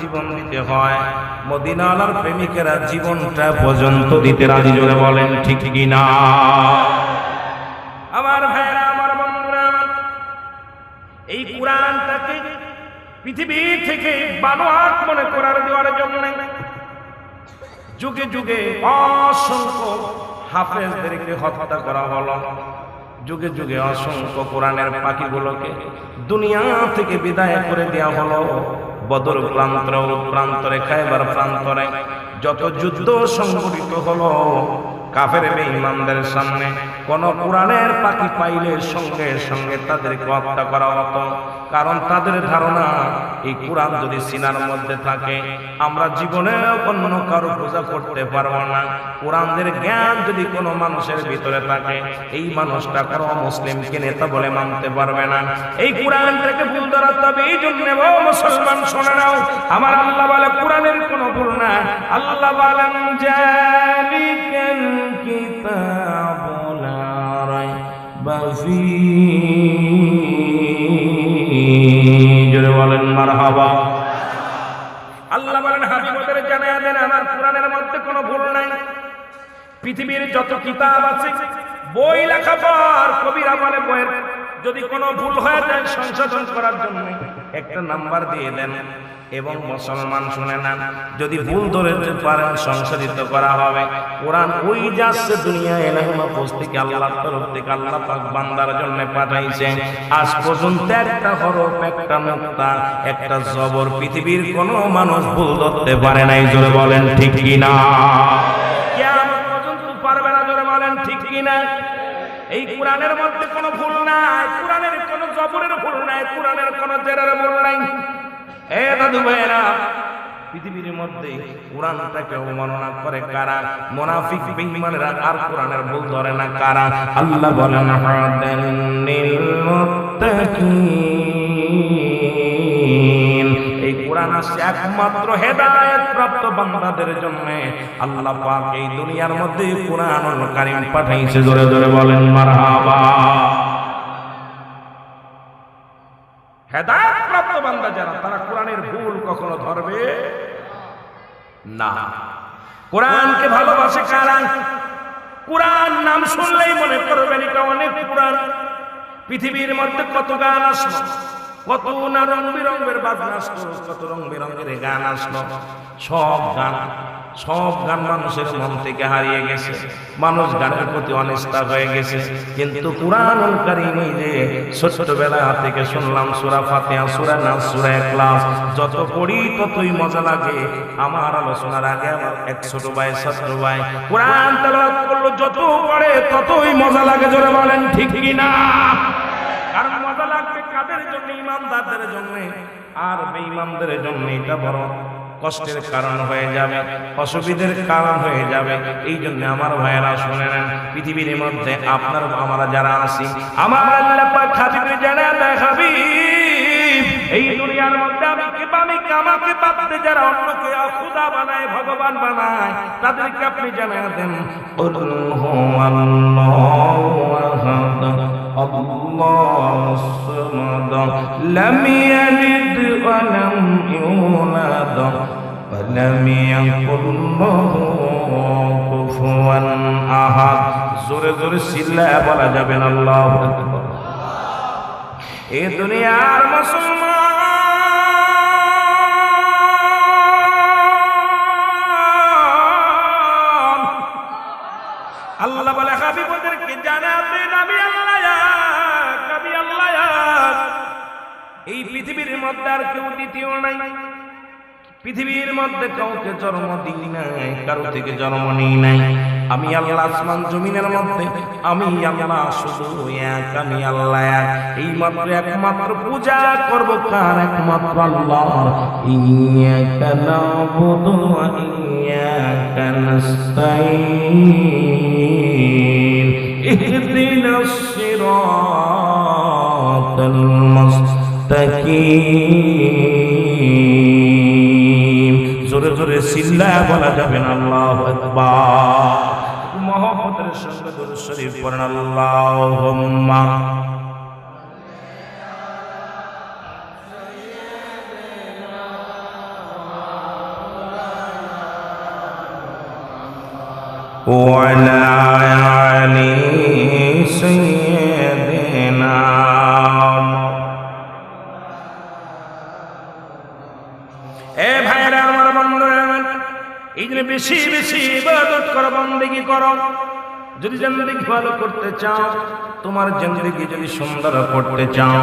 জীবন দিতে হয়, মদিনাওয়ালার প্রেমিকেরা জীবনটা পর্যন্ত দিতে রাজি। জোরে বলেন ঠিক কি না? আমার ভাইরা, আমার বন্ধুরা, এই কোরআনটাকে পৃথিবী থেকে বানোয়াট মনে করার দেওয়ার জন্য যুগে যুগে অসংখ্য হাফেজদেরকে হত্যা করা হলো। যুগে যুগে অসংখ্য কোরআনের পাখিগুলোকে দুনিয়া থেকে বিদায় করে দেওয়া হলো। বদর প্রান্তরে, খায়বার প্রান্তরে যত যুদ্ধ সংঘটিত হলো, কাফের বেঈমানদের সামনে কোন কোরআনের পাখি পাইলে সঙ্গে সঙ্গে তাদেরকে হত্যা করা হতো। কারণ তাদের ধারণা, এই কোরআন যদি সিনার মধ্যে থাকে আমরা জীবনে অন্য কারো পূজা করতে পারবো না। কোরআনের জ্ঞান যদি কোনো মানুষের ভিতরে থাকে, এই মানুষটা কারো মুসলিমকে নেতা বলে মানতে পারবে না। এই কোরআনটাকে ভুল ধরা তবে এই জন্য মুসলমান শোনে নাও, আমার আল্লাহ বলে কোরআনের কোনো ভুল না। আল্লাহ বলেন জালিকাল কিতাবু লা রাইবা ফীহি, জোরে বলেন মারহাবা। আল্লাহ বলেন হাবিবদের জানায়া দেন আমার কোরআনের মধ্যে কোনো ভুল নাই। পৃথিবীর যত কিতাব আছে, বই লেখা পর কবিরা বলে বইয়ের যদি কোনো ভুল হয়ে যায় সংশোধন করার জন্য একটা নাম্বার দিয়ে দেন, এবং মুসলমান শুনে নেন, যদি ভুল ধরতে পারেন সংশোধিত করা হবে। কোরআন ওই যাচ্ছে দুনিয়ায় এলাহি মাহফুজ থেকে আল্লাহর তরফ থেকে আল্লাহ পাক বান্দার জন্য পাঠাইছে। আজ পর্যন্ত একটা হরফ, একটা নুকতা, একটা জবর পৃথিবীর কোনো মানুষ ভুল ধরতে পারে নাই। জোরে বলেন ঠিক কি না? কিয়ামত পর্যন্ত পারবে না। জোরে বলেন ঠিক কি না? এই কোরআনের মধ্যে কোনো ভুল নাই, কোরআনের কোনো জবরের ভুল নাই, কোরআনের কোনো জেরের ভুল নাই। এ দাদু ভাইরা, পৃথিবীর মধ্যে কোরআনটাকে অবমাননা করে কারা? মুনাফিক বেঈমানেরা। আর কোরআনের ভুল ধরে না কারা? আল্লাহ বলেন হাদাল লিল মুত্তাকিন, এই কোরআন আছে একমাত্র হেদায়েত প্রাপ্ত বান্দাদের জন্য। আল্লাহ পাক এই দুনিয়ার মধ্যে কোরআনুল কারীম পাঠাইছে। জোরে জোরে বলেন মারহাবা। হেদায়েত প্রাপ্ত বান্দা যারা, তারা কোরআনের ভুল কখনো ধরবে না। কোরআনকে ভালোবাসে কারা? কোরআন নাম শুনলেই মনে করবেন এটা অনেক পুরান। পৃথিবীর মধ্যে কত গান আসলো, কত না রং বেরঙের বাজনা আসলো, কত রং বেরঙের গান আসলো। সব গান মানুষের মন থেকে হারিয়ে গেছে। মানুষ গানের প্রতি অনিষ্ঠা হয়ে গেছে। কিন্তু কোরআনুল কারীম যে ছোটবেলা থেকে শুনলাম, সূরা ফাতিহা, সূরা নাস, সূরা ইখলাস যত পড়ি ততই মজা লাগে। আমার আলোচনার আগে আমার এক ছোট ভাই কোরআন তেলাওয়াত করলো, যত পড়ে ততই মজা লাগে। জোরে বলেন ঠিক কি না? কারণ মজা লাগবে কাদের জন্য? ইমানদারদের জন্য। আর বেঈমানদের জন্য এটা বড় কষ্টের কারণ হয়ে যাবে, অসুবিধার কারণ হয়ে যাবে। এই জন্য আমার ভাইয়েরা শুনে নেন, পৃথিবীর মধ্যে আপনার আমরা যারা আছি, আমার আল্লাহ পাক হাবিবে জানায় দেয়, হাবিব এই দুনিয়ার মধ্যে আমাকে বাদে যারা অন্যকে খোদা বানায়, ভগবান বানায়, তাদেরকে আপনি জানায় দেন কুল হুয়াল্লাহু আহাদ আল্লাহুস সামাদ লাম ইয়ালিদ ওয়া লাম ইউলাদ ওয়া লাম ইয়াকুল লাহু কুফুয়ান আহাদ। জোরে জোরে চিল্লায়া বলা যাবে না আল্লাহু আকবার। এই দুনিয়ার মুসলমান, আল্লাহ বলে হাবিবদেরকে জানাবেন আমি আল্লাহ এক, আমি আল্লাহ এক। এই পৃথিবীর মধ্যে আর কেউ দ্বিতীয় নাই। পৃথিবীর মধ্যে কাউকে জন্ম দিই নাই, কারো থেকে জন্ম নিই নাই। আমি আল্লাহ আসমান জমিনের মধ্যে আমি আল্লাহ শুধু এক, আমি আল্লাহ এক। এই মাত্র একমাত্র পূজা করব কার? একমাত্র আল্লাহর। ইয়্যাকা না'বুদু ওয়া ইয়্যাকা নাস্তাঈন ইহদিনাস সিরাতাল মুস্তাকিম। জোরে জোরে চিল্লায়া বলা যাবে না আল্লাহু আকবার। মহব্বতের সঙ্গে দরুদ শরীফ পড়েন আল্লাহুম্মা وعلى آل سيدنا এ ভাইরা আমার বন্ধুরা এই জন্য বেশি বেশি ইবাদত করো বন্দেগী করো যদি জিন্দেগি ভালো করতে চাও তোমার জিন্দেগি যদি সুন্দর করতে চাও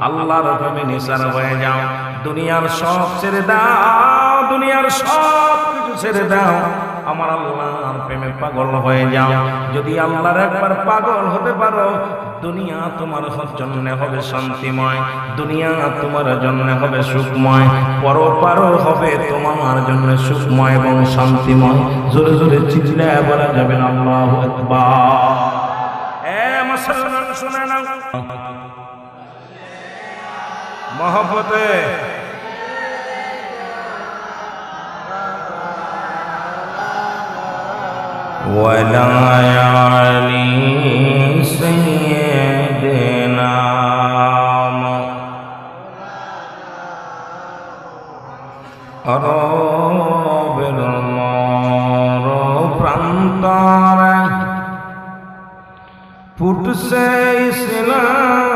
আল্লাহর প্রেমে নিসার হয়ে যাও দুনিয়ার সব ছেড়ে দাও দুনিয়ার সব কিছু ছেড়ে দাও আমার আল্লাহর প্রেমে পাগল হয়ে যাও যদি আল্লাহর একবার পাগল হতে পারো দুনিয়া তোমার জন্য হবে শান্তিময় দুনিয়া তোমার জন্য হবে সুখময় পরপার হবে তোমার জন্য সুখময় এবং শান্তিময় জোরে জোরে চিল্লায় বলা যাবে না আল্লাহু আকবার এ মুসলমান শুনে নাও মহব্বতে وعلى آل سيدنا রবের মর প্রান্তরে ফুটছে ইসলামেরি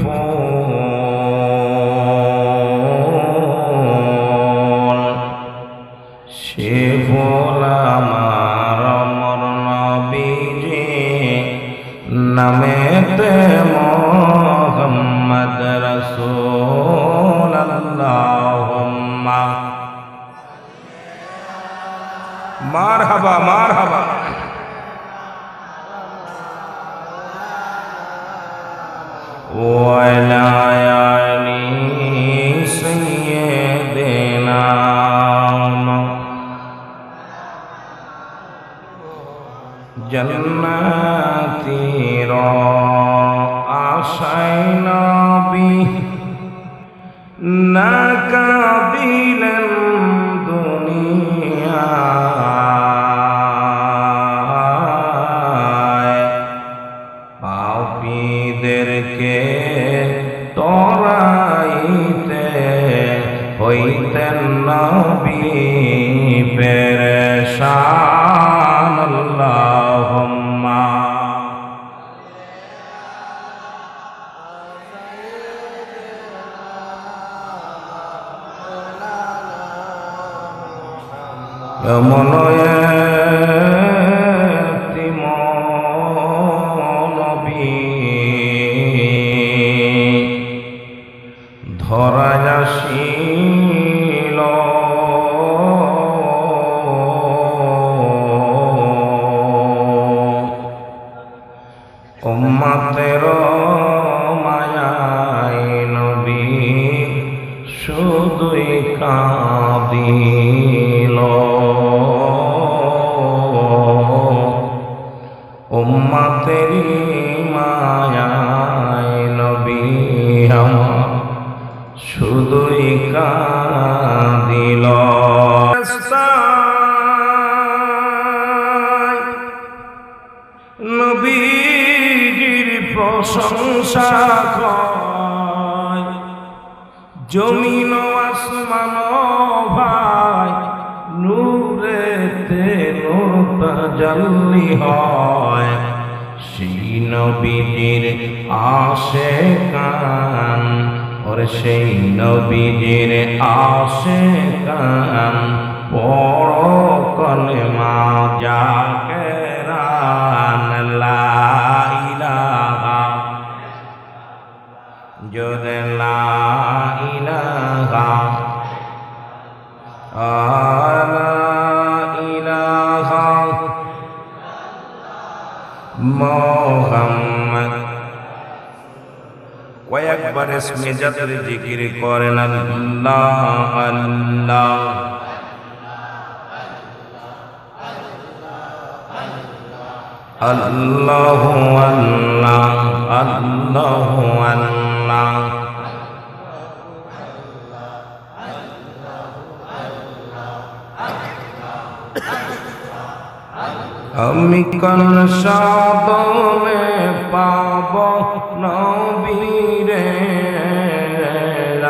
ফুল সে ফুল আমার অমর নবীজি নামেতে মুহাম্মদ রাসূল আল্লাহুম্মা মারহাবা মারহাবা وعلى آل سيدنا জান্নাতির আশায় নবী না কাঁদিলেন দুনিয়ায় পাপীদেরকে তরাইতে হইতেন নবী পেরেশান আল্লাহুম্মা ধরা আসিল উম্মতের মায়ায় নবী শুধুই কাঁদিল উম্মতের মায়ায় নবী আমার শুধুই কাঁদিল নবীজির প্রশংসা কয় জমিন আসমান ভাই নূরেতে নূর তাজাল্লি হয় সেই নবীজির আশিকান ওরে সেই নবীজির আশিকান পড়ো কলেমা জাকেরান লা ইলাহা জোরে লা ইলাহা লা ইলাহা মুহাম্মদ কয়েকবার ইসমে জাতের জিকির করেন আল্লাহ আল্লাহ আল্লাহু আল্লাহ আল্লাহু আল্লাহ আমি কোন সাধনে পাব নবীরে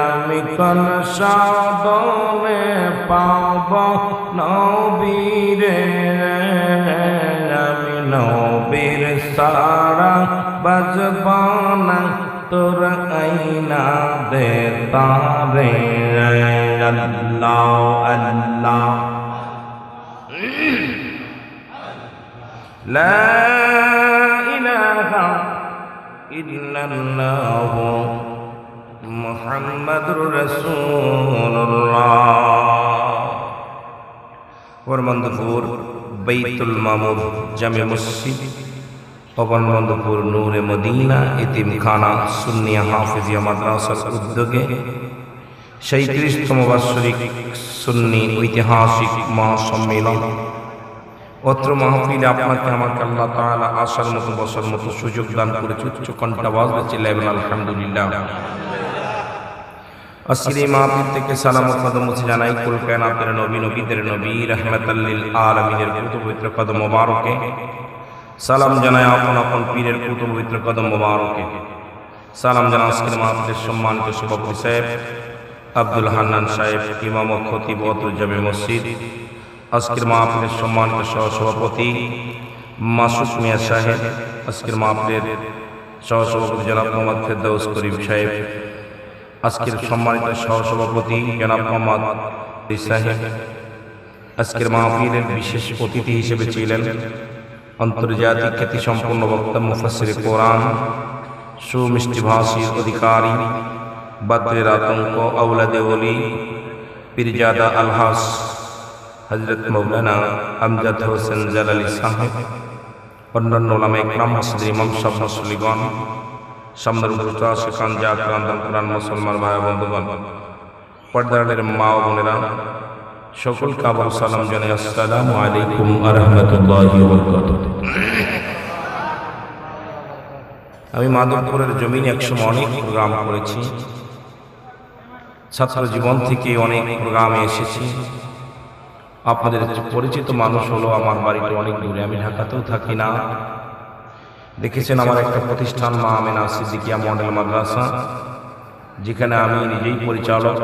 আমি কোন সাধনে পাব নবীরে সারা বাজবানা তোর আইনা দে তারে আল্লাহ আল্লাহ লা ইলাহা ইল্লাল্লাহ মুহাম্মাদুর রাসূলুল্লাহ। পরমন্দপুর বাইতুল মামুর জামে মসজিদ, অবনন্দপুর নূরে মদিনা এতিমখানা সুন্নিয়া হাফিজিয়া মাদ্রাসার উদ্যোগে 37তম বার্ষিক সুন্নি ঐতিহাসিক মহাসম্মেলন। অত্র মাহফিলে আপনাকে আমাকে আল্লাহ তাআলা আসার মতো বসার মতো সুযোগ দান করেছে। উচ্চ কণ্ঠে আওয়াজ দিয়ে চিল্লাবেন আলহামদুলিল্লাহ। আজকের এই মাহফিল থেকে সালাম ও কদম জানাই কুল কায়নাতের নবী, নবীদের নবী, রাহমাতাল লিল আলামিনের পবিত্র কদম মোবারকে। সালাম জানাই আপন আপন পীরের পবিত্র কদম মোবারকে। সালাম জানাই আজকের মাহফিলের সম্মানিত সভাপতি সাহেব আব্দুল হান্নান সাহেব, ইমাম ও খতিব অত্র জামে মসজিদ। আজকের মাহফিলের সম্মানিত সহসভাপতি মাসুদ মিয়া সাহেব। আজকের মাহফিলের সহসভাপতি জনাব মোহাম্মদ ফেরদৌস করিম সাহেব। আজকের সম্মানিত সহসভাপতি জনাব মোহাম্মদ সাহেব। আজকের মাহফিলের বিশেষ অতিথি হিসেবে ছিলেন আন্তর্জাতিক খ্যাতি সম্পন্ন বক্তা মুফাসসিরে কোরআন, সুমিষ্টি ভাষীর অধিকারী, বাদ্রের আতঙ্ক, আওলাদে ওলি, পীরজাদা আলহাস হযরত মাওলানা আমজাদ হোসেন জালালী সাহেব, অন্যান্য ওলামায়ে কেরাম, মসজিদের ইমাম সাহেব, মুসল্লিগণ, সামনের উপস্থিত আশিকান জাকিরান কোরআন মুসলমান ভাই বন্ধুগণ, পর্দারের মা ও বোনেরা, সকলকে আবার সালাম জানাই। আসসালামু আলাইকুম ওয়া রাহমাতুল্লাহি ওয়া বারাকাতুহু। আমি মাধবপুরের জমিনে একসময় অনেক প্রোগ্রাম করেছি, ছাত্র জীবন থেকে অনেক প্রোগ্রামে এসেছি। আপনাদের পরিচিত মানুষ হলো আমার বাড়িতে অনেক দূরে, আমি ঢাকাতেও থাকি না। দেখেছেন আমার একটা প্রতিষ্ঠান মা আমেনা সিদ্দিকিয়া মডেল মাদ্রাসা, যেখানে আমি নিজেই পরিচালক,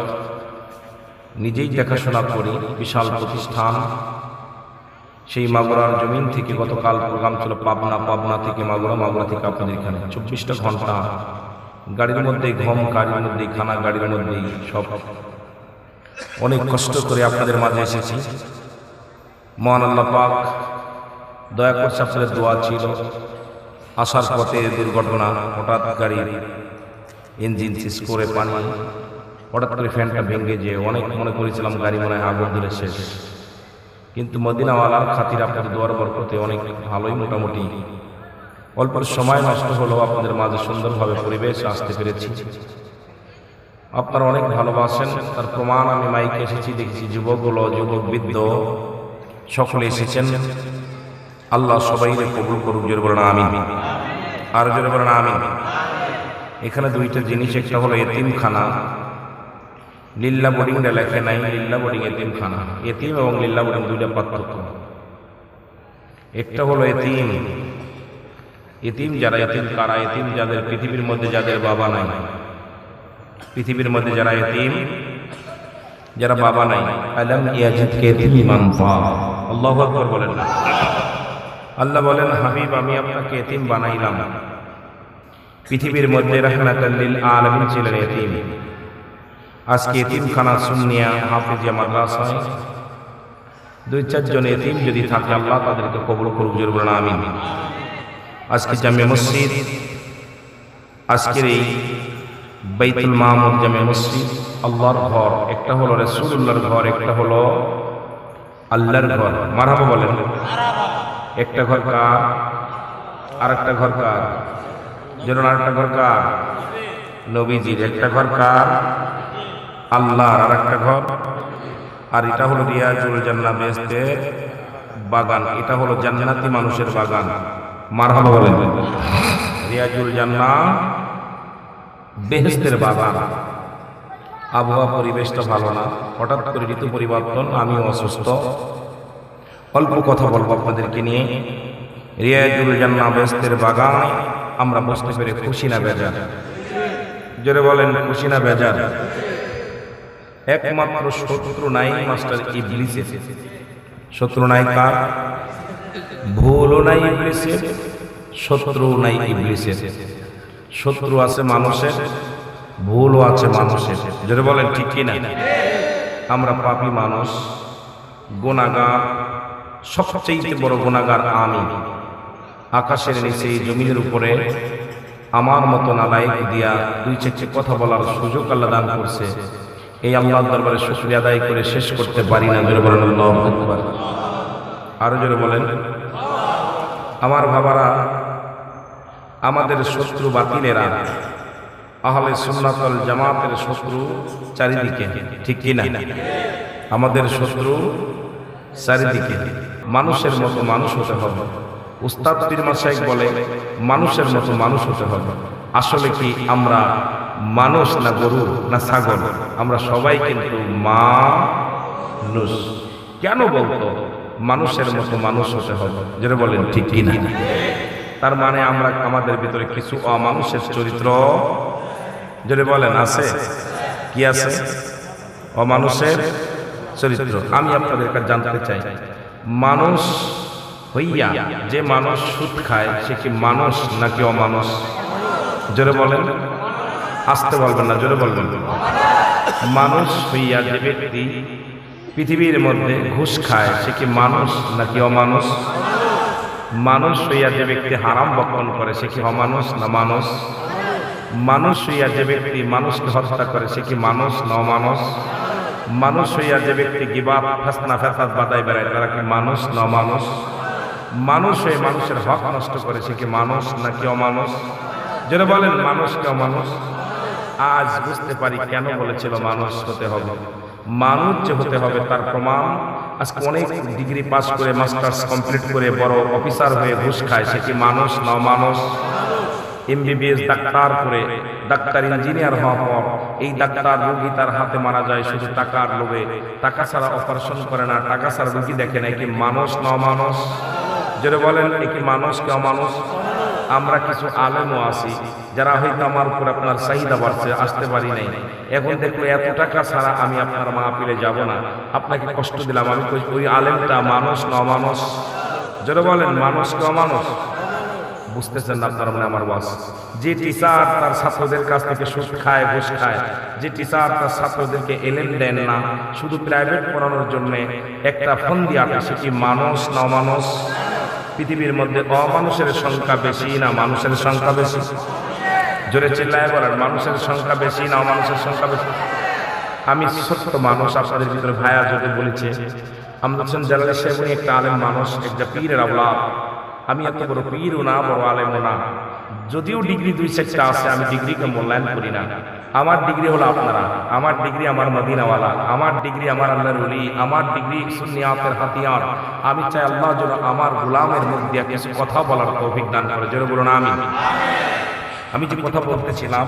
নিজেই দেখাশোনা করি, বিশাল প্রতিষ্ঠান। সেই মাগুরার জমিন থেকে গতকাল প্রোগ্রাম ছিল পাবনা থেকে মাগুরা, মাগুরা থেকে আপনাদের এখানে 24টা ঘন্টা গাড়ির মধ্যেই ঘুম, গাড়ির মধ্যেই খানা, গাড়ির মধ্যেই সব। অনেক কষ্ট করে আপনাদের মাঝে এসেছি। মহান আল্লাহ পাক দয়া করছে, আপনাদের দোয়া ছিল। আসার পথে দুর্ঘটনা, হঠাৎ গাড়ির ইঞ্জিন সিজ করে পানি, হঠাৎ করে ফ্যানটা ভেঙে যে অনেক মনে করেছিলাম গাড়ি মনে হয় আগুন ধরে শেষ। কিন্তু মদিনাওয়ালার খাতির আপনাদের দোয়ার বরকতে অনেক ভালোই মোটামুটি অল্প সময় নষ্ট হলেও আপনাদের মাঝে সুন্দরভাবে পরিবেশ আসতে পেরেছি। আপনারা অনেক ভালোবাসেন, তার প্রমাণ আমি মাইকে এসেছি, দেখেছি যুবকগুলো, যুবক বৃদ্ধ সকলে এসেছেন। আল্লাহ সবাই কবুল করুক। জোরে বলেন আমিন, আর জোরে বলেন আমিন। এখানে দুইটা জিনিস, একটা হলো এতিমখানা, লিল্লা বোর্ডিংটা লেখে নাই, লিল্লা বোর্ডিং এতিমখানা। এতিম এবং লিল্লা বোর্ডিং দুইটা পার্থক্য। একটা হলো এতিম, এতিম যারা, এতিম কারা? এতিম যাদের পৃথিবীর মধ্যে যাদের বাবা নাই, পৃথিবীর মধ্যে যারা এতিম, যারা বাবা নাই। আলম ইয়াজিদকা ইয়াতীমান ফা, আল্লাহু আকবার বলেন না। আল্লাহ বলেন, হাবিব আমি আপনাকে এতিম বানাইলাম। পৃথিবীর মধ্যে রাহমাতাল লিল আলামিন ছিলেন এতিম। আজকে এতিমখানা সুন্নিয়া হাফিজিয়া মাদ্রাসায় 2-4 জন এতিম যদি থাকে, আল্লাহ তাদেরকে কবুল করুক। জোরে বলেন আমিন। আজকে জামে মসজিদ, আজকের এই বাইতুল মামুর জামে মসজিদ আল্লাহর ঘর। একটা হলো রাসূলুল্লাহর ঘর, একটা হলো আল্লাহর ঘর। মারহাবা বলেন। একটা ঘর কার? আর একটা ঘর কার? যেন আরেকটা ঘর কার? নবীজির। একটা ঘর কার? আল্লাহর। আর একটা ঘর, আর এটা হলো রিয়াজুল জান্নাহ, বেহেশতের বাগান। এটা হলো জান্নাতি মানুষের বাগান। মারহাবা বলেন। রিয়াজুল জান্নাহ, বেহেশতের বাগান। আবহাওয়া পরিবেশটা ভালো না, হঠাৎ করে ঋতু পরিবর্তন, আমিও অসুস্থ। অল্প কথা বলবো আপনাদেরকে নিয়ে। রিয়াজুল জান্নাহ, বেহেশতের বাগানে আমরা বসতে পেরে খুশি না বেজার? জোরে বলেন, খুশি না বেজার? একমাত্র শত্রু নাই মাস্টার ইবলিসের। শত্রু নাই কার? ভুলও নাই ইবলিসের, শত্রু নাই ইবলিসের, শত্রু আছে মানুষের, ভুলও আছে মানুষের। যদি বলেন ঠিক কি না? আমরা পাপী মানুষ, গুনাহগার, সবচেয়ে বড় গুনাহগার আমি। আকাশের নিচে এই জমিনের উপরে আমার মতো নালায়েক দিয়া দুই চারটে কথা বলার সুযোগ আল্লাহ দান করছে। এই আল্লাহর দরবারে শুকরিয়া আদায় করে শেষ করতে পারি না। জোরে বলেন আল্লাহু আকবার। আরো জোরে বলেন। আমার বাবারা, আমাদের শত্রু বাতিলেরা, আহলে সুন্নাত ওয়াল জামাতের শত্রু চারিদিকে, ঠিক কি না? আমাদের শত্রু চারিদিকে। মানুষের মতো মানুষ হতে হবে। উস্তাদ পীর মাশায়েখ বলে মানুষের মতো মানুষ হতে হবে। আসলে কি আমরা মানুষ না গরু না ছাগল? আমরা সবাই কিন্তু মানুষ। কেন বলতো মানুষের মতো মানুষ হতে হবে? যেটা বলেন ঠিক কি না? তার মানে আমরা আমাদের ভিতরে কিছু অমানুষের চরিত্র, যেটা বলেন আছে, কি আছে? অমানুষের চরিত্র। আমি আপনাদের কাছে জানতে চাই, মানুষ হইয়া যে মানুষ সুদ খায় সে কি মানুষ নাকি অমানুষ? জোরে বলেন, আসতে বলবেন না, জোরে বলবেন। মানুষ হইয়া যে ব্যক্তি পৃথিবীর মধ্যে ঘুষ খায় সে কি মানুষ নাকি অমানুষ? মানুষ হইয়া যে ব্যক্তি হারাম বক্ষণ করে সে কি অমানুষ না মানুষ? মানুষ হইয়া যে ব্যক্তি মানুষকে হত্যা করে সে কি মানুষ না অমানুষ? মানুষ হইয়া যে ব্যক্তি গিবত ফাসনা ফাসাদ বাদায় বেড়ায় তারা কি মানুষ না অমানুষ? মানুষ হয়ে মানুষের হক নষ্ট করে সে কি মানুষ নাকি অমানুষ? যারা বলেন মানুষ কি অমানুষ? আজ বুঝতে পারি কেন বলেছিল মানুষ হতে হবে। মানুষ যে হতে হবে তার প্রমাণ আজকে অনেক ডিগ্রি পাস করে মাস্টার্স কমপ্লিট করে বড় অফিসার হয়ে ঘুষ খায় সে কি মানুষ না অমানুষ? এমবিবিএস ডাক্তার করে ডাক্তার ইঞ্জিনিয়ার হওয়ার পর এই ডাক্তার রোগী তার হাতে মারা যায় শুধু টাকার লোভে, টাকা ছাড়া অপারেশন করে না, টাকা ছাড়া রোগী দেখে না, কি মানুষ না অমানুষ? যেটা বলেন কি মানুষ কি অমানুষ? আমরা কিছু আলেমও আছি যারা হয়তো আমার উপর আপনার চাহিদা বাড়ছে, আসতে পারি নাই, এখন দেখলো এত টাকা ছাড়া আমি আপনার মাহফিলে যাব না, আপনাকে কষ্ট দিলাম, আমি ওই আলেমটা মানুষ না অমানুষ? যেটা বলেন মানুষ কি অমানুষ? বুঝতেছেন না আপনারা? মানে আমার ওয়াজ, যে টিচার তার ছাত্রদের কাছ থেকে সুদ খায়, ঘুষ খায়, যে টিচার তার ছাত্রদেরকে এলেম দেন না, শুধু প্রাইভেট পড়ানোর জন্য একটা ফোন দিয়ে আসে, সে কি মানুষ না অমানুষ? পৃথিবীর মধ্যে অমানুষের সংখ্যা বেশি না মানুষের সংখ্যা বেশি? জোরে চিল্লায় বলেন, মানুষের সংখ্যা বেশি না অমানুষের সংখ্যা বেশি? আমি ছোট্ট মানুষ, আপনাদের ভিতরে ভাইয়া যদি বলেছে আমদান জালাল সাহেব উনি একটা আলেম মানুষ, একটা পীরের আওলাদ। আমি এত বড় পীরও না, বড় আলেমও না, যদিও ডিগ্রি দুই চারটা আছে, আমি ডিগ্রিকে মূল্যায়ন করি না। আমার ডিগ্রি হলো আপনারা, আমার ডিগ্রি আমার মদিনাওয়ালা, আমার ডিগ্রি আমার আল্লাহর ওলি, আমার ডিগ্রি সুন্নিয়াতের হাতিয়ার। আমি চাই আল্লাহ যেন আমার গোলামের মুখ দিয়ে কিছু কথা বলার তৌফিক দান করে। যেন বলুন আমিন। আমি যে কথা বলতেছিলাম,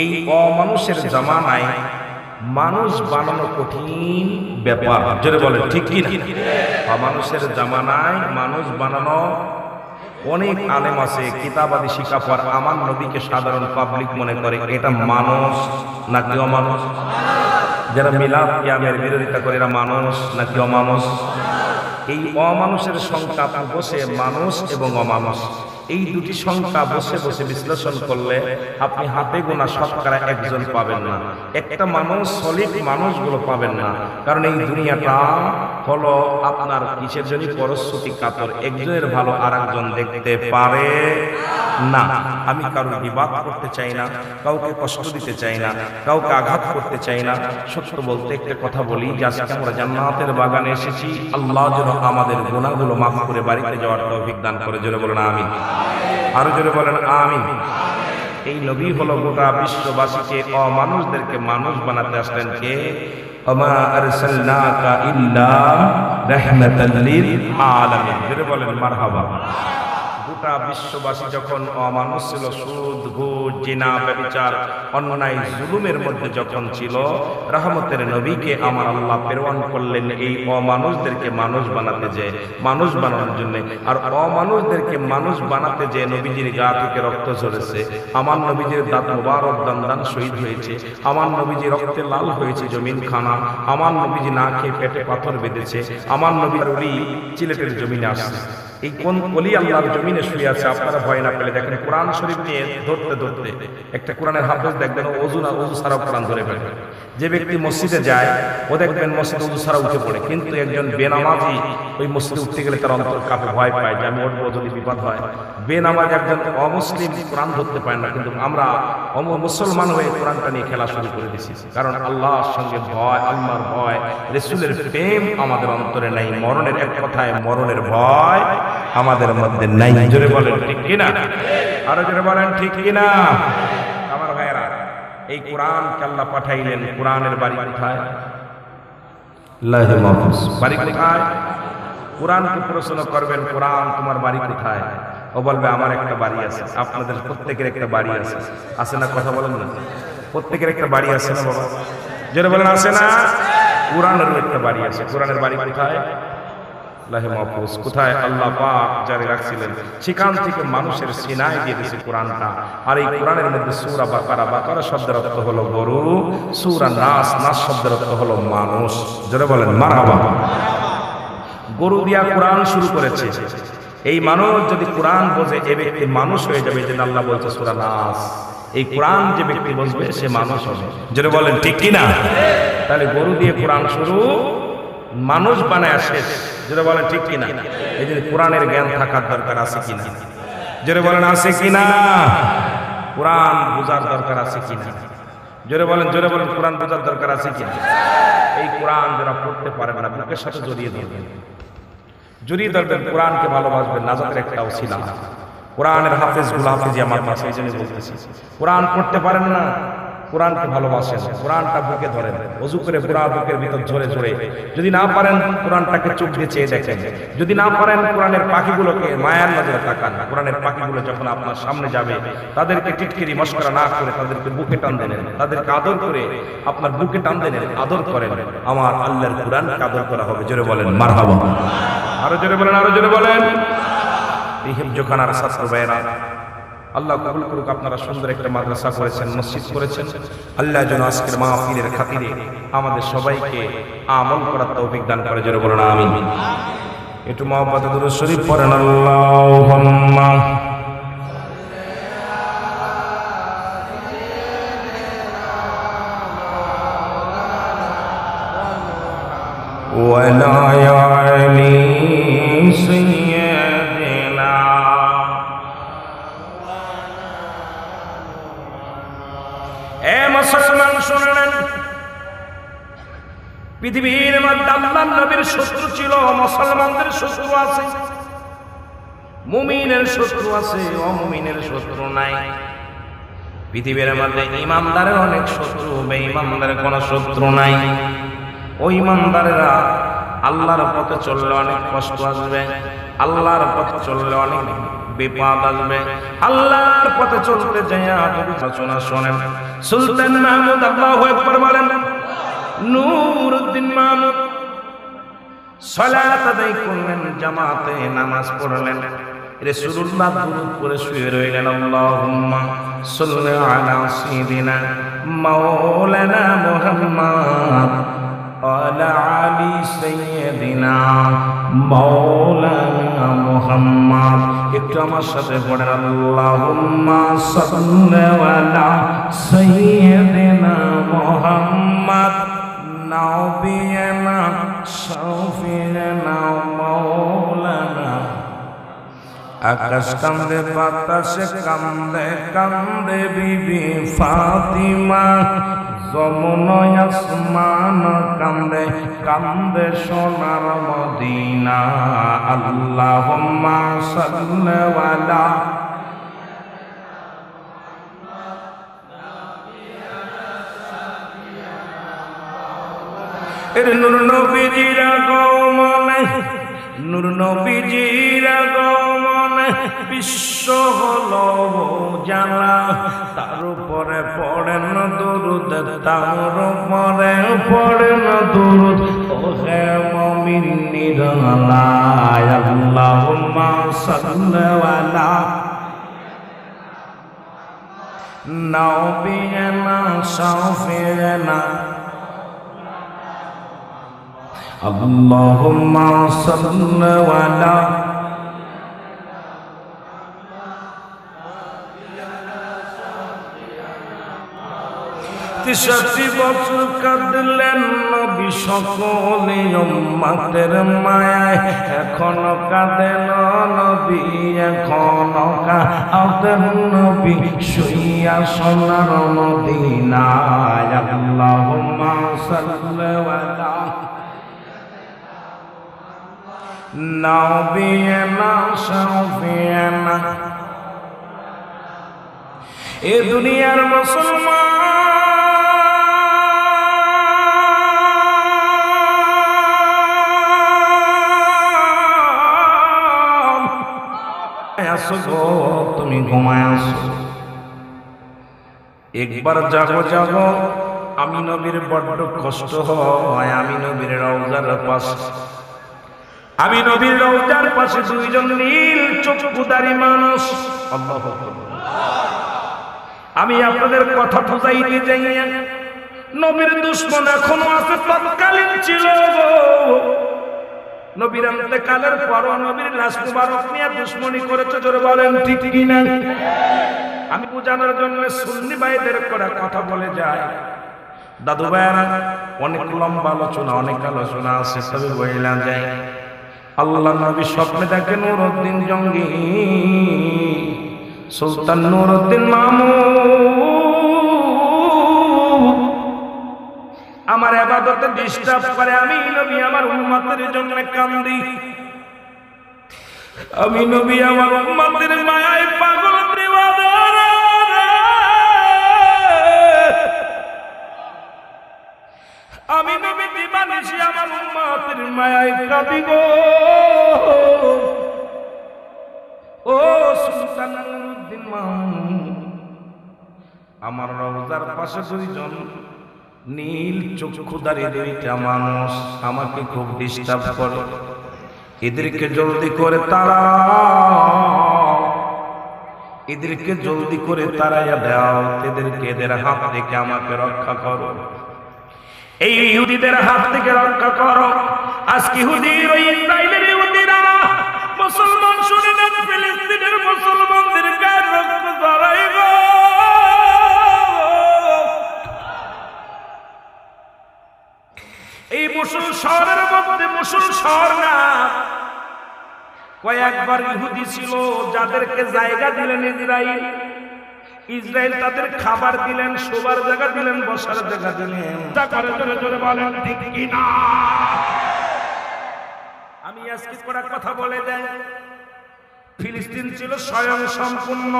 এই অমানুষের জামানায় মানুষ বানানো কঠিন ব্যাপার। যেন বলেন ঠিক কি না? অমানুষের জামানায় মানুষ বানানো, অনেক আলেম আছে কিতাবাদি শিক্ষা পর আমার নবীকে সাধারণ পাবলিক মনে করে এটা মানুষ নাকি অমানুষ? যারা মিলাদ কিয়ামের বিরোধিতা করে এরা মানুষ নাকি অমানুষ? এই অমানুষের সংখ্যা বসে মানুষ এবং অমানুষ, এই দুটি সংখ্যা বসে বসে বিশ্লেষণ করলে আপনি হাতে গোনা শতকরা একজন পাবেন না, একটা মানুষ সলিড মানুষগুলো পাবেন না। কারণ এই দুনিয়াটা হলো আপনার কিসের জন্য পরশ্রুতি কাতর, একজনের ভালো আর একজন দেখতে পারে না। আমি কারোর বিবাদ করতে চাই না, কাউকে কষ্ট দিতে চাই না, কাউকে আঘাত করতে চাই না। সত্য বলতে একটা কথা বলি যে আজকে আমরা জান্নাতের বাগানে এসেছি, আল্লাহ যেন আমাদের গুনাহগুলো মাফ করে বাড়িতে যাওয়ার তৌফিক দান করে। জোরে বলেন আমিন। আরো জোরে বলেন আমিন। এই নবী হলো গোটা বিশ্ববাসীকে, অমানুষদেরকে মানুষ বানাতে আসলেন কে? ওমা আরসালনাকা ইল্লা রাহমাতাল লিল আলামিন। জোরে বলেন মারহাবা। গোটা বিশ্ববাসী যখন অমানুষ ছিল, সুদ ঘুষ জিনা ব্যভিচার অন্যায় জুলুমের মধ্যে যখন ছিল, রহমতের নবীকে আমার আল্লাহ প্রেরণ করলেন এই অমানুষদেরকে মানুষ বানাতে, যে মানুষ বানানোর জন্য। আর অমানুষদেরকে মানুষ বানাতে যে নবীজির গা থেকে রক্ত ঝরেছে, আমার নবীজির দাঁত মুবারক দান শহীদ হয়েছে, আমার নবীজি রক্তে লাল হয়েছে জমিন খানা, আমার নবীজি না খেয়ে পেটে পাথর বেঁধেছে, আমার নবীর ওলি সিলেটের জমিনে আসছে। এই কোন ওলি আল্লাহর জমিনে শুয়ে আছে আপনারা ভয় না পেলে দেখেন কোরআন শরীফ নিয়ে ধরতে ধরতে একটা কোরআনের হাফেজ দেখবেন ওযু ছাড়া কোরআন ধরে ফেলবে। যে ব্যক্তি মসজিদে যায় ও দেখবেন মসজিদে ওযু ছাড়া উঠে পড়ে, কিন্তু একজন বেনামাজি ওই মসজিদে উঠতে গেলে তার অন্তর কাঁপে, ভয় পায় যে আমি উঠবো যদি বিপদ হয়। বেনামাজি একজন অমুসলিম কোরআন ধরতে পারে না, কিন্তু আমরা মুসলমান হয়ে কোরআনটা নিয়ে খেলা শুরু করে দিছি। কারণ আল্লাহর সঙ্গে ভয়, আল্লাহর ভয়, রাসূলের প্রেম আমাদের অন্তরে নাই। মরণের এক কথায় মরণের ভয় আমাদের মধ্যে নাই। জোরে বলেন ঠিক কিনা? আরো জোরে বলেন ঠিক কিনা? আমার ভাইয়েরা, এই কোরআনকে আল্লাহ পাঠাইলেন, কোরআনের বাড়ি কোথায়? লাহে মাহফুজ। বাড়ি কোথায়? কোরআনকে প্রশ্ন করবেন, কোরআন তোমার বাড়ি কোথায়? ও বলবে আমার একটা বাড়ি আছে। আপনাদের প্রত্যেকের একটা বাড়ি আছে, আছে না? কথা বলেন না, প্রত্যেকের একটা বাড়ি আছে না বাবা? জোরে বলেন আছে না? কোরআনেরও একটা বাড়ি আছে। কোরআনের বাড়ি কোথায়? লাহে মাহফুজ। কোথায়? আল্লাহ পাক জারি রাখছিলেন, সেখান থেকে মানুষের সিনায় দিয়ে দিয়েছে কোরআনটা। আর এই কোরআনের মধ্যে সূরা বাকারা, বাকারা শব্দের অর্থ হলো গরু, সূরা নাস, নাস শব্দের অর্থ হলো মানুষ। জোরে বলেন মারহাবা। গরু দিয়া কোরআন শুরু করেছে। এই মানুষ যদি কোরআন বোঝে এ ব্যক্তি মানুষ হয়ে যাবে, যেটা আল্লাহ বলছে সূরা নাস। এই কোরআন যে ব্যক্তি বুঝবে সে মানুষ হবে। জোরে বলেন ঠিক কিনা? তাহলে গরু দিয়ে কোরআন শুরু, মানুষ বানায় শেষ। জোরে বলেন ঠিক কিনা? এই যে কোরআনের জ্ঞান থাকার দরকার আছে কিনা? জোরে বলেন আছে কিনা? কোরআন বোঝার দরকার আছে কিনা? জোরে বলেন, জোরে বলেন, কোরআন বোঝার দরকার আছে কিনা? এই কোরআন যারা পড়তে পারে না বুকের সাথে জড়িয়ে ধরবেন, জড়িয়ে ধরবেন, কোরআনকে ভালোবাসবেন। নাজাতের একটা ওসিলা কোরআনের হাফেজ গুলো, হাফেজি আমার পাশে, এই জন্য বলতেছি কোরআন পড়তে পারেন না, কোরআনকে ভালোবাসেন, কোরআনটা বুকে ধরেন, ওযু করে পুরা বুকের ভিতর ঝরে ঝরে। যদি না পারেন কোরআনটাকে চোখ দিয়ে চেয়ে দেখেন, যদি না পারেন কোরআনের পাখিগুলোকে মায়ার নজরে তাকান। কোরআনের পাখিগুলো যখন আপনার সামনে যাবে তাদেরকে টিটকিরি মশকরা না করে তাদেরকে বুকে টান দেন, তাদেরকে আদর করে আপনার বুকে টান দেন, আদর করেন। আমার আল্লাহর কোরআনকে আদর করা হবে। জোরে বলেন মারহাবা। আরো জোরে বলেন, আরো জোরে বলেন। এই হিফজখানার ছাত্র ভাইয়েরা, আল্লাহ কবুল করুক। আপনারা সুন্দর একটা মাদ্রাসা করেছেন, মসজিদ করেছেন। আল্লাহ যেন আজকের মাহফিলের খাতিরে আমাদের সবাইকে আমল করার তৌফিক দান করে। জোরে বলেন আমিন। একটু মহব্বতে দুরূদ শরীফ পড়েন। আল্লাহুম্মা ওয়ালা আলি সাইয়্যিদিনা। এ মুসলমান শুনেন, পৃথিবীর মধ্যে আল্লাহর নবীর শত্রু ছিল, মুসলমানদের শত্রু আছে, মুমিনের শত্রু আছে, অমুমিনের শত্রু নাই। পৃথিবীর মধ্যে ইমানদারের অনেক শত্রু, বেঈমানদের কোনো শত্রু নাই। ওই ইমানদারেরা আল্লাহর পথে চললে অনেক কষ্ট আসবে, আল্লাহর পথে চললে অনেক বিপদ আসবে। আল্লাহর পথে চলতে যাইয়া আলোচনা শোনেন। সুলতান মাহমুদ আল্লাহু আকবার বলেন। নূরউদ্দিন মাহমুদ সালাত আদায় করলেন, জামাতে নামাজ পড়লেন। রাসূলুল্লাহ দুরূদ পড়ে শুয়ে রইলেন। আল্লাহুম্মা সাল্লি আলা সাইয়্যিদিনা মাওলানা মুহাম্মদ আলা আলি সাইয়্যিদিনা মাওলানা মুহাম্মদ। একটু আমার সাথে পড়েন। আল্লাহুম্মা সাল্লি আলা সাইয়্যিদিনা মুহাম্মদ নাবিয়ানা শাফিয়ানা মাওলানা। আকাশ কান্দে, বাতাসে কান্দে, কান্দে বিবি ফাতিমা। যমুনায় আসমান কান্দে, কান্দে সোনার মদিনা। আল্লাহুম্মা সাল্লি আলা নূর নবীজির আগমনে, নূর নবীজির আগমনে বিশ্ব হলো জানা। তার উপরে পড়েন দুরূদ, তার উপরে পড়েন দুরূদ। ওহে মুমিন নিরালায় আল্লাহুম্মা সাল্লি আলা নাবিয়ানা শাফিয়ানা। আল্লাহুম্মা সাল্লি আলা 63 বছর কাঁদলেন নবী সকলে উম্মতের মায়ায়, এখনো কাঁদেন নবী, এখনো কাঁদেন নবী শুইয়া সোনার মদিনায়। আল্লাহুম্মা সাল্লি আলা নবিয়িনা শাফিয়িনা। এ দুনিয়ার মুসলমান আসো গো, তুমি ঘুমায় আসো, একবার জাগো জাগো। আমি নবীর বড্ড কষ্ট হয়। আমি নবীর রওজার পাশে, আমি নবীর রওজার পাশে দুইজন নীল চক্ষুধারী মানুষ। আল্লাহু আকবার। আমি আপনাদের কথা বুঝাইতে যাই, নবীর দুশমন এখনো আছে, তৎকালীন ছিল গো। নবীর ইন্তেকালের পর নবীর লাশ মুবারক নিয়ে দুশমনি করেছে, জোরে বলেন ঠিক কি না? আমি বোঝানোর জন্য সুন্নি ভাইদের করে কথা বলে যায়। দাদু ভাইরা অনেক লম্বা আলোচনা, অনেক আলোচনা আছে, তবে বইলা যায়। আল্লাহ নবী স্বপ্নে দেখে নুরউদ্দিন জঙ্গি, সুলতান নুরউদ্দিন মামুন আমার ইবাদতে ডিস্টার্ব করে। আমি নবী আমার উম্মতের জন্য কান্দি, আমি নবী আমার উম্মতের মায়ায় পাগল। আমি নবী দিবানিশি আমার উম্মতের মায়ায় কাঁদি গো। ও সুলতান নুরউদ্দিন মামুন, আমার রওজার পাশে দুইজন নীল চক্ষুধারী দুইটা মানুষ আমাকে খুব ডিস্টার্ব করে। এদেরকে জলদি করে তারা, এদেরকে জলদি করে তাড়াইয়া দাও, এদেরকে এদের হাত থেকে আমাকে রক্ষা করো, এই ইহুদিদের হাত থেকে রক্ষা করো। আজকে ইহুদির ওই ইসরায়েলের ইহুদিরা মুসলমান শুনে নেন, ফিলিস্তিনের মুসলমানদের গায়ের রক্ত ঝরাই গো। এই মুসল শহরের মধ্যে, মুসল শহর না, কয়েকবার ইহুদি ছিল যাদেরকে জায়গা দিলেন ইসরায়েল। ইসরায়েল তাদের খাবার দিলেন, শোবার জায়গা দিলেন, বসার জায়গা দিলেন। জোরে জোরে বলেন ঠিক কি না? আমি আজকে কটা কথা বলে দেয়, ফিলিস্তিন ছিল স্বয়ং সম্পূর্ণ।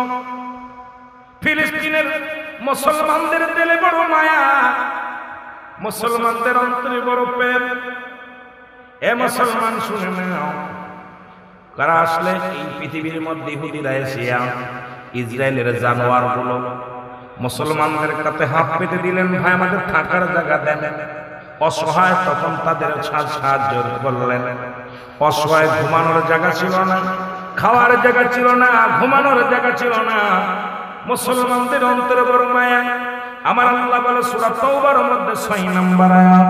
ফিলিস্তিনের মুসলমানদের দিলে বড় মায়া, মুসলমানদের অন্তরে বড় প্রেম। এ মুসলমান শুনে নাও, কারা আসলে এই পৃথিবীর মধ্যে ইহুদিরা এসিয়া ইসরায়েলের জানোয়ার গুলো মুসলমানদের কাছে হাত পেতে দিলেন, ভাই আমাদের থাকার জায়গা দেন। অসহায় তখন তাদের সাহায্য করলেন। অসহায় ঘুমানোর জায়গা ছিল না, খাওয়ার জায়গা ছিল না, ঘুমানোর জায়গা ছিল না। মুসলমানদের অন্তরে বড় মায়া। আমার আল্লাহ বলে সূরা তাওবার মধ্যে 6 নম্বর আয়াত,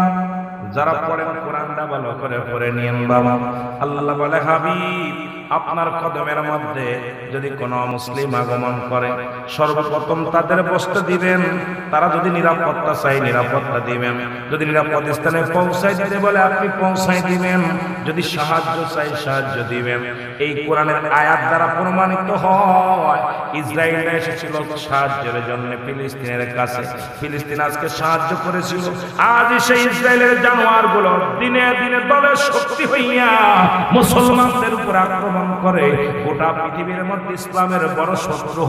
যারা পড়েন কোরআনটা ভালো করে পড়ে নিয়েন বাবা। আল্লাহ বলে হাবিব, আপনার কদমের মধ্যে যদি কোনো মুসলিম আগমন করে, সর্বপ্রথম তাদের বসতে দিবেন। তারা যদি নিরাপত্তা চাই নিরাপত্তা দিবেন, যদি নিরাপদ স্থানে পৌঁছাই দিতে বলে আপনি পৌঁছাই দিবেন, যদি সাহায্য চাই সাহায্য দিবেন। এই কোরআনের আয়াত দ্বারা প্রমাণিত হয় ইসরায়েল এসেছিল সাহায্যের জন্য ফিলিস্তিনের কাছে। ফিলিস্তিন আজকে সাহায্য করেছিল, আজ সেই ইসরায়েলের জানোয়ার গুলো দিনে দিনে দলের শক্তি হইয়া মুসলমানদের উপর আক্রমণ করে। গোটা পৃথিবীর মধ্যে ইসলামের বড় শত্রু